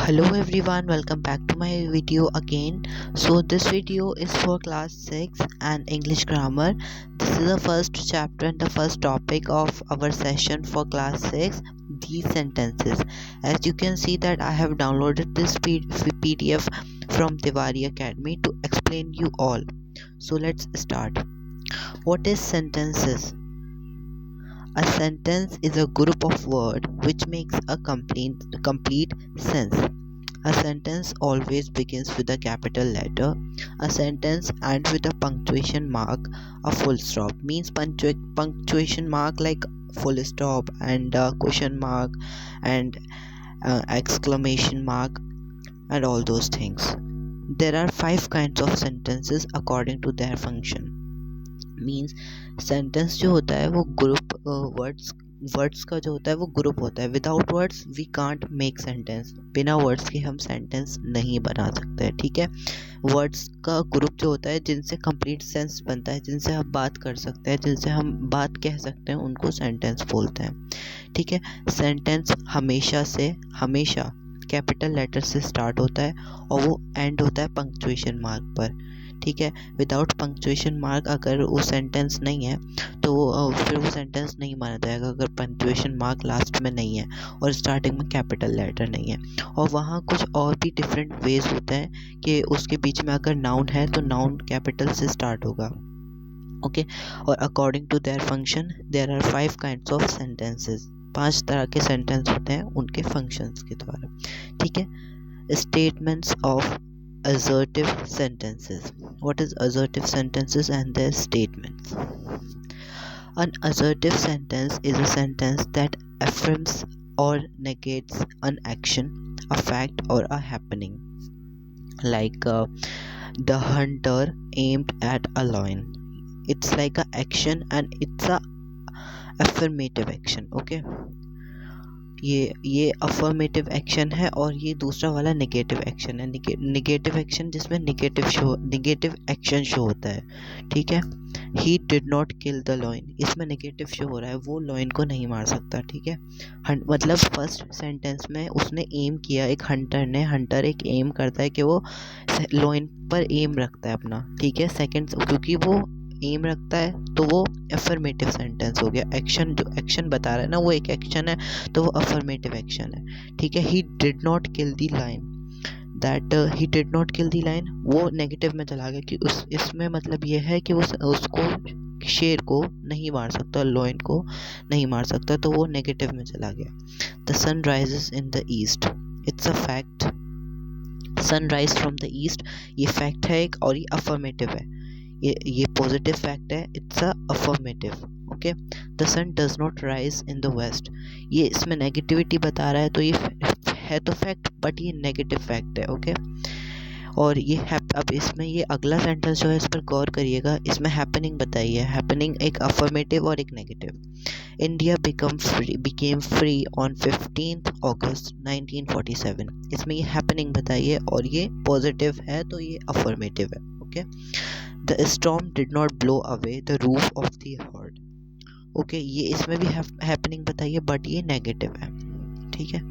Hello everyone, welcome back to my video again. So this video is for class 6 and English grammar. This is the first chapter and the first topic of our session for class 6, these sentences. As you can see that I have downloaded this PDF from Tiwari Academy to explain you all. So let's start. What is sentences? A sentence is a group of words which makes a complete sense. A sentence always begins with a capital letter. A sentence ends with a punctuation mark. A full stop means punctuation mark like full stop and question mark and exclamation mark and all those things. There are 5 kinds of sentences according to their function. Means sentence जो होता है वो group words का जो होता है वो group होता है. Without words we can't make sentence. बिना वर्ड्स के हम सेंटेंस नहीं बना सकते हैं. ठीक है, वर्ड्स का ग्रुप जो होता है जिनसे कंप्लीट सेंस बनता है, जिनसे हम बात कर सकते हैं, जिनसे हम बात कह सकते हैं, उनको सेंटेंस बोलते हैं. ठीक है, सेंटेंस हमेशा कैपिटल लेटर से स्टार्ट होता है और वो एंड होता है पंक्चुएशन मार्क पर. ठीक है, विदाउट पंक्चुएशन मार्क अगर वो सेंटेंस नहीं है तो फिर वो सेंटेंस नहीं माना जाएगा अगर पंक्चुएशन मार्क लास्ट में नहीं है और स्टार्टिंग में कैपिटल लेटर नहीं है. और वहाँ कुछ और भी डिफरेंट वेज होते हैं कि उसके बीच में अगर नाउन है तो नाउन कैपिटल से स्टार्ट होगा. ओके, और according to their function there are 5 kinds of sentences. 5 तरह के सेंटेंस होते हैं उनके फंक्शंस के द्वारा. ठीक है, statements of assertive sentences. What is assertive sentences and their statements? An assertive sentence is a sentence that affirms or negates an action, a fact or a happening. Like the hunter aimed at a lion. It's like a action and it's a affirmative action. Okay, ये affirmative action है और ये दूसरा वाला negative action है. Negative action जिसमें negative action show होता है. ठीक है, he did not kill the lion, इसमें नेगेटिव शो हो रहा है, वो लॉयन को नहीं मार सकता. ठीक है, मतलब फर्स्ट सेंटेंस में उसने एम किया, एक हंटर एक एम करता है कि वो लॉयन पर एम रखता है अपना. ठीक है, सेकेंड क्योंकि वो एम रखता है तो वो अफर्मेटिव सेंटेंस हो गया. एक्शन जो एक्शन बता रहा है ना वो एक एक्शन है तो वो अफर्मेटिव एक्शन है. ठीक है, he did not kill the line, that he did not kill the line वो नेगेटिव में चला गया कि इसमें मतलब ये है कि वो उसको शेर को नहीं मार सकता, लॉयन को नहीं मार सकता, तो वो नेगेटिव में चला गया. The sun rises in the east, it's a fact. Sunrise from the east ये फैक्ट है एक और ये अफर्मेटिव है. ये पॉजिटिव फैक्ट है, it's a affirmative. Okay, the sun does not rise in the west, ये इसमें नेगेटिविटी बता रहा है तो ये है तो फैक्ट बट ये नेगेटिव फैक्ट है. ओके, और ये अब इसमें ये अगला सेंटेंस जो है इस पर गौर करिएगा. इसमें हैपनिंग बताई है. हैपनिंग एक अफर्मेटिव और एक negative. India became free on 15th August 1947, इसमें ये हैपनिंग बताई है और ये पॉजिटिव है तो ये अफर्मेटिव है. Okay, The storm did not blow away the roof of the hut. Okay, ये इसमें भी हैपनिंग बताइए बट ये नेगेटिव है. ठीक है,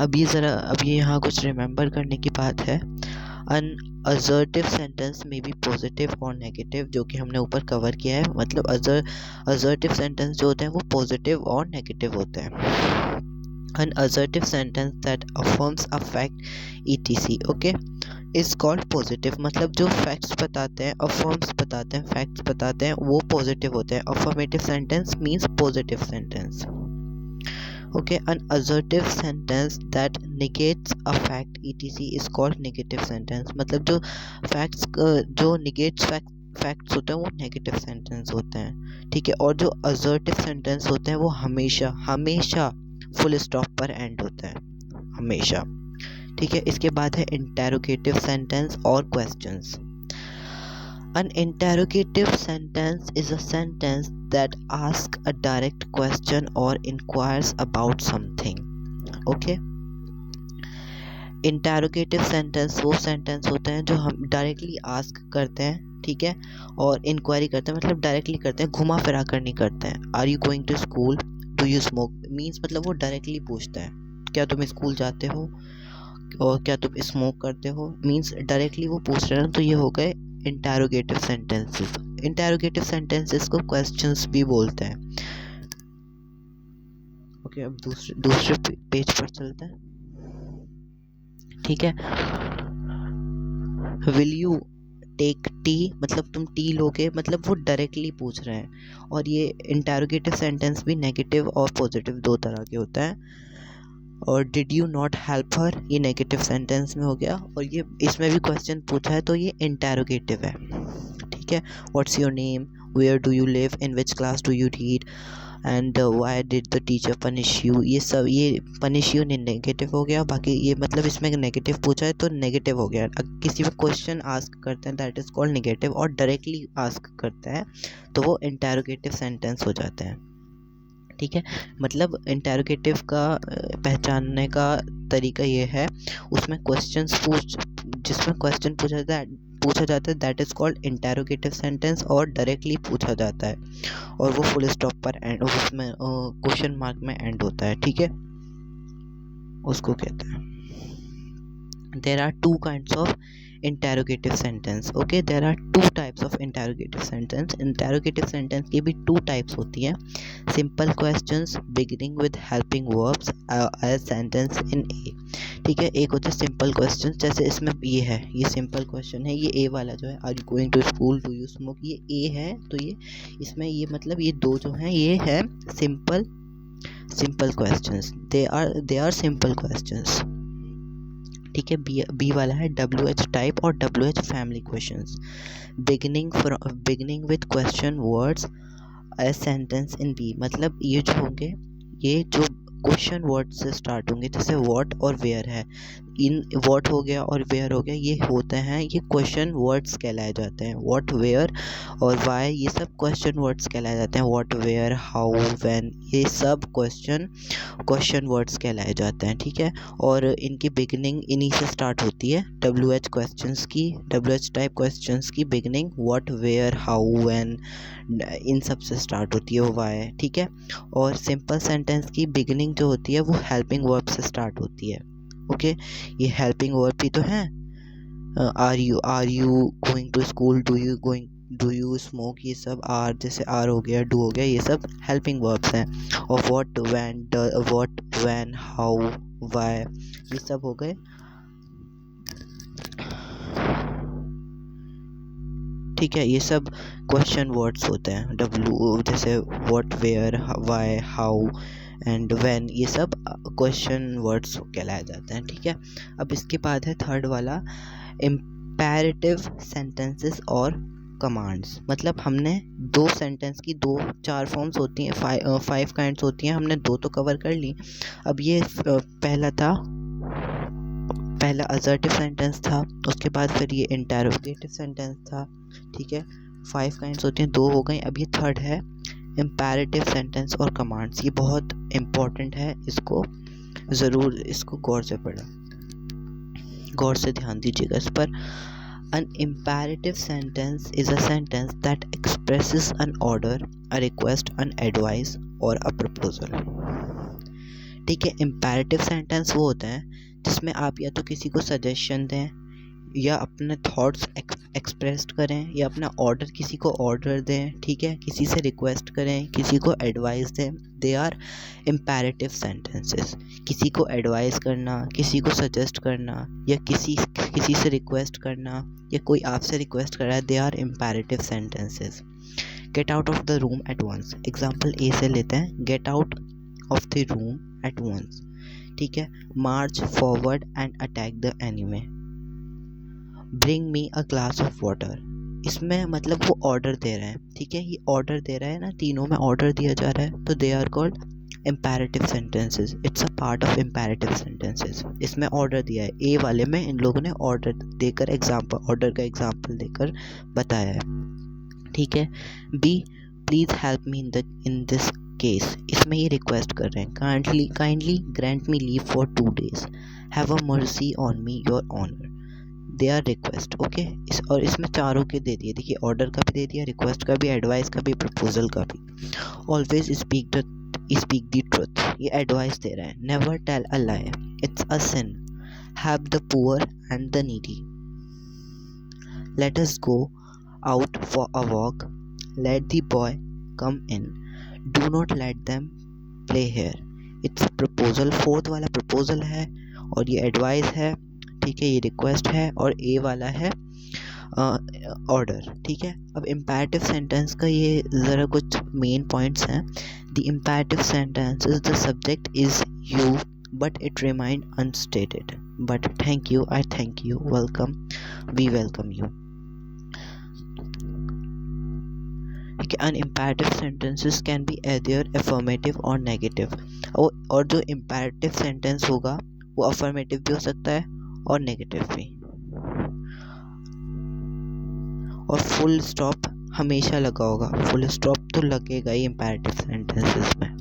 अब ये यहाँ कुछ रिमेंबर करने की बात है. An assertive sentence may be positive और नेगेटिव, जो कि हमने ऊपर कवर किया है. मतलब assertive sentence जो होते हैं वो पॉजिटिव और नेगेटिव होते हैं. An assertive sentence that affirms a fact etc. Okay, is called positive. मतलब जो facts बताते हैं, affirms बताते हैं, facts बताते हैं, वो positive होते हैं. Affirmative sentence means positive sentence. Okay, an assertive sentence that negates a fact etc. is called negative sentence. मतलब जो facts जो negates facts होते हैं वो negative sentence होते हैं. ठीक है, और जो assertive sentence होते हैं वो हमेशा फुल स्टॉप पर एंड होता है, हमेशा. ठीक है, इसके बाद है इंटेरोगेटिव सेंटेंस और questions. An interrogative sentence is a sentence that asks a direct question or inquires about something. Okay, interrogative sentence वो सेंटेंस होते हैं जो हम डायरेक्टली आस्क करते हैं. ठीक है, और इंक्वायरी करते हैं, मतलब डायरेक्टली करते हैं, घुमा फिरा कर नहीं करते हैं. Are you going to school, do you smoke means मतलब वो डायरेक्टली पूछता है क्या तुम स्कूल जाते हो और क्या तुम स्मोक करते हो, मीन्स डायरेक्टली वो पूछ रहे हैं, तो ये हो गए इंटरोगेटिव सेंटेंसेस। इंटरोगेटिव सेंटेंसेस को क्वेश्चंस भी बोलते हैं। ओके, अब दूसरे पेज पर चलते हैं। ठीक है, विल यू टेक टी, मतलब तुम टी लोगे, मतलब वो डायरेक्टली पूछ रहे हैं। और ये इंटरोगेटिव सेंटेंस भी नेगेटिव और पॉजिटिव दो तरह के होता है। और did you not help her, ये नेगेटिव सेंटेंस में हो गया, और ये इसमें भी क्वेश्चन पूछा है तो ये इंटरोगेटिव है। ठीक है, what's your name, where do you live, in which class do you read, and why did the teacher punish you, ये सब, ये पनिश यू नेगेटिव हो गया। बाकी ये मतलब इसमें नेगेटिव पूछा है तो नेगेटिव हो गया। अगर किसी को क्वेश्चन आस्क करते हैं दैट इज़ कॉल्ड नेगेटिव, और डायरेक्टली आस्क करते हैं तो वो इंटरोगेटिव सेंटेंस हो जाते हैं। ठीक है, मतलब इंटरोगेटिव का पहचानने का तरीका ये है, उसमें जिसमें क्वेश्चन पूछा जाता है that is called interrogative sentence, और डायरेक्टली पूछा जाता है और वो फुल स्टॉप पर एंड, उसमें क्वेश्चन मार्क में एंड होता है। ठीक है, उसको कहते हैं। There are two kinds of interrogative sentence. Okay, there are two types of interrogative sentence. Interrogative sentence की भी two types होती हैं. Simple questions beginning with helping verbs as sentence in A. ठीक है, एक होता है सिंपल क्वेश्चन, जैसे इसमें ये है, ये सिंपल क्वेश्चन है, ये ए वाला जो है, are you going to school, do you smoke, ये ए है। तो ये इसमें ये मतलब ये दो जो हैं ये है simple questions, they are simple questions. ठीक है, बी वाला है WH टाइप और WH family questions, beginning with question words as sentence in B, मतलब ये जो होंगे, ये जो क्वेश्चन वर्ड से स्टार्ट होंगे, जैसे व्हाट और वेयर है, इन व्हाट हो गया और वेयर हो गया, ये होते हैं, ये क्वेश्चन वर्ड्स कहलाए जाते हैं। व्हाट, वेयर और वाई, ये सब क्वेश्चन वर्ड्स कहलाए जाते हैं। व्हाट, वेयर, हाउ, व्हेन, ये सब क्वेश्चन वर्ड्स कहलाए जाते हैं। ठीक है, और इनकी बिगिनिंग इन्हीं से स्टार्ट होती है। WH क्वेश्चंस की, WH टाइप क्वेश्चंस की beginning what, where, how, when, इन सब से स्टार्ट होती है, वाई। ठीक है, और सिंपल सेंटेंस की बिगिनिंग जो होती है वो हेल्पिंग वर्ब से स्टार्ट होती है। ओके, ये हेल्पिंग वर्ब भी तो है, are you going to school, do you smoke, ये सब आर, जैसे आर हो गया, डू हो गया, ये सब हेल्पिंग वर्ब्स हैं। और व्हाट, व्हेन, हाउ, व्हाई, ये सब हो गए। ठीक है, ये सब क्वेश्चन वर्ड्स होते हैं। जैसे what, where, why, how and when, ये सब क्वेश्चन वर्ड्स कहलाए जाते हैं। ठीक है, अब इसके बाद है थर्ड वाला, इम्पेरेटिव सेंटेंसेस और कमांड्स। मतलब हमने दो सेंटेंस की 4 फॉर्म्स होती हैं, 5 काइंड्स होती हैं, हमने 2 तो कवर कर ली। अब ये पहला असर्टिव सेंटेंस था, उसके बाद फिर ये इंटरोगेटिव सेंटेंस था। ठीक है, 5 काइंड्स होती हैं, 2 हो गई। अब ये थर्ड है इम्पेरेटिव सेंटेंस और कमांड्स। ये बहुत इम्पॉर्टेंट है, इसको ज़रूर इसको गौर से ध्यान दीजिएगा इस पर। An imperative sentence is a sentence that expresses an order, a request, an advice or a proposal. ठीक है, इम्पेरेटिव सेंटेंस वो होते हैं जिसमें आप या तो किसी को सजेशन दें, या अपने थॉट्स एक्सप्रेस करें, या अपना ऑर्डर किसी को ऑर्डर दें। ठीक है, किसी से रिक्वेस्ट करें, किसी को एडवाइस दें। They are imperative sentences. किसी को एडवाइस करना, किसी को सजेस्ट करना, या किसी से रिक्वेस्ट करना, या कोई आपसे रिक्वेस्ट कर रहा है, they are imperative sentences. Get out of the room at once, example ए से लेते हैं, get out of the room at once. ठीक है, march forward and attack the enemy, bring me a glass of water. इसमें मतलब वो order दे रहे हैं। ठीक है, ये ऑर्डर दे रहा है ना, तीनों में ऑर्डर दिया जा रहा है, तो they are called imperative sentences. It's a part of imperative sentences. इसमें ऑर्डर दिया है, ए वाले में इन लोगों ने ऑर्डर देकर ऑर्डर का एग्जाम्पल देकर बताया है। ठीक है, B, please help me in this case. इसमें ये रिक्वेस्ट कर रहे हैं, kindly grant me leave for 2 days, have a mercy on me your honour. They are request. Okay, और इसमें चारों के दे दिए, देखिए ऑर्डर का भी दे दिया, रिक्वेस्ट का भी, एडवाइस का भी, प्रपोजल का भी। Always speak the speak the truth, ये एडवाइस दे रहा है. Never tell a lie, it's a sin. Help the poor and the needy. Let us go out for a walk. Let the boy come in. Do not let them play here. It's proposal. Fourth वाला proposal है और ये advice है. ठीक है, ये request है. और ए वाला है ऑर्डर. ठीक है, अब इम्पेरेटिव सेंटेंस का ये ज़रा कुछ मेन पॉइंट्स हैं. The imperative sentence is the subject is you but it remained unstated. But thank you, I thank you, welcome, we welcome you. Unimperative sentences can be either affirmative or negative. और जो imperative sentence होगा वो affirmative भी हो सकता है और negative भी. और full stop हमेशा लगा होगा. full stop तो लगेगा ही imperative sentences में.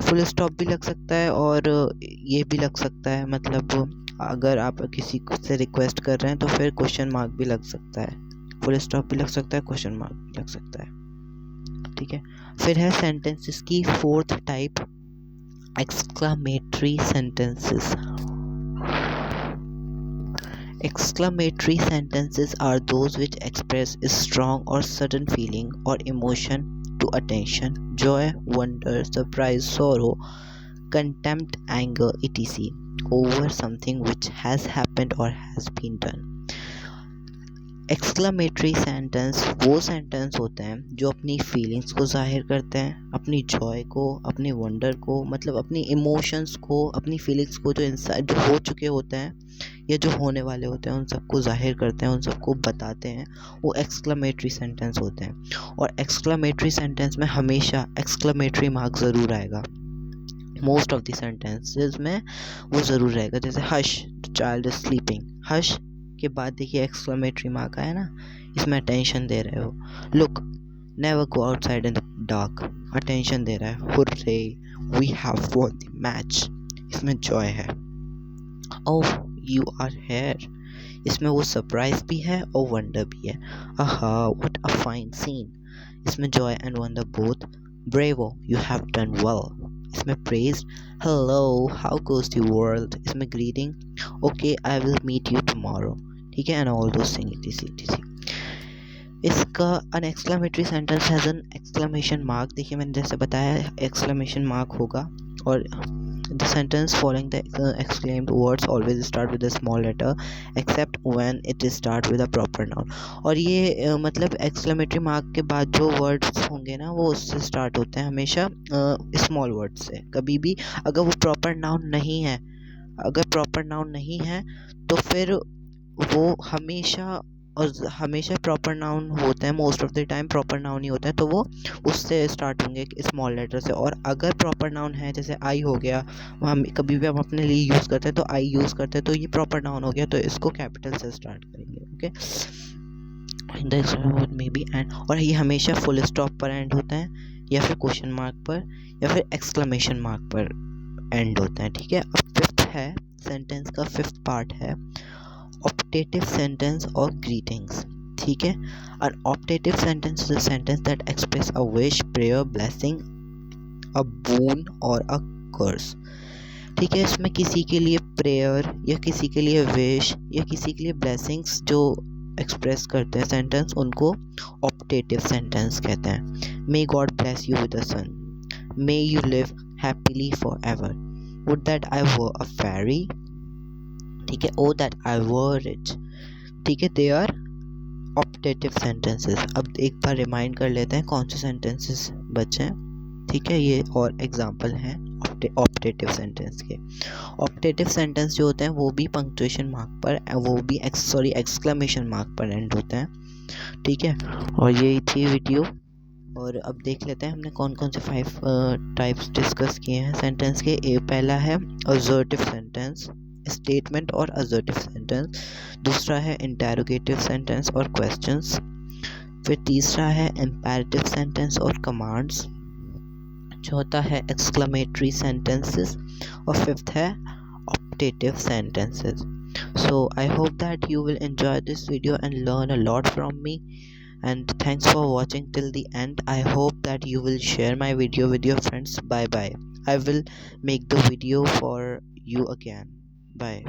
फुल स्टॉप भी लग सकता है और ये भी लग सकता है. मतलब अगर आप किसी से रिक्वेस्ट कर रहे हैं तो फिर क्वेश्चन मार्क भी लग सकता है. फुल स्टॉप भी लग सकता है, क्वेश्चन मार्क भी लग सकता है. ठीक है, फिर है सेंटेंसेस की fourth type, exclamatory sentences. Exclamatory sentences are those which express a strong or sudden feeling or emotion to attention, joy, wonder, surprise, sorrow, contempt, anger, etc. over something which has happened or has been done. Exclamatory sentence वो sentence होते हैं जो अपनी feelings को जाहिर करते हैं, अपनी जॉय को, अपने वंडर को, मतलब अपनी इमोशंस को, अपनी फीलिंग्स को जो इंसाइड जो हो चुके होते हैं या जो होने वाले होते हैं उन सबको जाहिर करते हैं, उन सबको बताते हैं. वो एक्सक्लामेटरी सेंटेंस होते हैं. और एक्सक्लामेटरी सेंटेंस में हमेशा एक्सक्लामेटरी मार्क ज़रूर आएगा. मोस्ट ऑफ द सेंटेंसेस में वो ज़रूर रहेगा. जैसे hush, the child is sleeping. Hush के बाद देखिए एक्सक्लामेटरी मार्क आया ना, इसमें अटेंशन दे रहे हो. Look, never go outside in the dark, attention दे रहा है. Hurray, we have won the match, इसमें जॉय है. ओह, यू आर हेयर, इसमें वो सरप्राइज भी है और वंडर भी है. Aha, what a fine scene, इसमें joy and wonder both. Bravo, you have done well, इसमें praise. Hello, how goes the world, इसमें greeting. Okay, I will meet you tomorrow. ठीक है, and all those things etc. इसका an exclamatory sentence has an exclamation mark. देखिए मैंने जैसे बताया exclamation mark होगा. और the sentence following the exclaimed words always start with a small letter except when it start with a proper noun. और ये मतलब एक्सक्लेमेटरी मार्क के बाद जो वर्ड्स होंगे ना वो उससे स्टार्ट होते हैं हमेशा स्मॉल वर्ड से. कभी भी अगर वो प्रॉपर नाउन नहीं है, अगर प्रॉपर नाउन नहीं है तो फिर वो हमेशा प्रॉपर नाउन होते हैं. Most of the time proper noun ही होता है, तो वो उससे स्टार्ट होंगे स्मॉल लेटर से. और अगर प्रॉपर नाउन है, जैसे आई हो गया, हम कभी भी हम अपने लिए यूज़ करते हैं तो आई यूज़ करते हैं, तो ये प्रॉपर नाउन हो गया, तो इसको कैपिटल से स्टार्ट करेंगे. Okay, may be and. और ये हमेशा फुल स्टॉप पर एंड होता है या फिर क्वेश्चन मार्क पर या फिर एक्सक्लेमेशन मार्क पर एंड होता है. ठीक है, अब फिफ्थ है सेंटेंस का फिफ्थ पार्ट है optative sentence or greetings. ठीक है, an optative sentence is a sentence that express a wish, prayer, blessing, a boon or a curse. ठीक है, इसमें किसी के लिए प्रेयर या किसी के लिए विश या किसी के लिए ब्लेसिंग्स जो एक्सप्रेस करते हैं सेंटेंस, उनको ऑप्टेटिव सेंटेंस कहते हैं. May God bless you with the son, may you live happily forever, would that I were a fairy. ठीक है, ओ दैट आई वर रिच. ठीक है, दे आर ऑप्टेटिव सेंटेंसेस. अब एक बार रिमाइंड कर लेते हैं कौन से सेंटेंसेस बचे हैं. ठीक है, ये और एग्जांपल हैं ऑप्टेटिव सेंटेंस के. ऑप्टेटिव सेंटेंस जो होते हैं वो भी पंक्चुएशन मार्क पर, वो भी एक्सक्लेमेशन मार्क पर एंड होते हैं. ठीक है, और यही थी वीडियो. और अब देख लेते हैं हमने कौन कौन से 5 टाइप्स डिस्कस किए हैं सेंटेंस के. पहला है असर्टिव सेंटेंस, स्टेटमेंट और असर्टिव सेंटेंस. दूसरा है इंटेरोगेटिव सेंटेंस और क्वेश्चंस. फिर तीसरा है इंपेरेटिव सेंटेंस और कमांड्स. चौथा है एक्सक्लेमेटरी सेंटेंसेस. और फिफ्थ है optative sentences. So I hope that you will enjoy this video and learn a lot from me. and thanks for watching till the end. I hope that you will share my video with your friends. Bye bye. I will make the video for you again. Bye.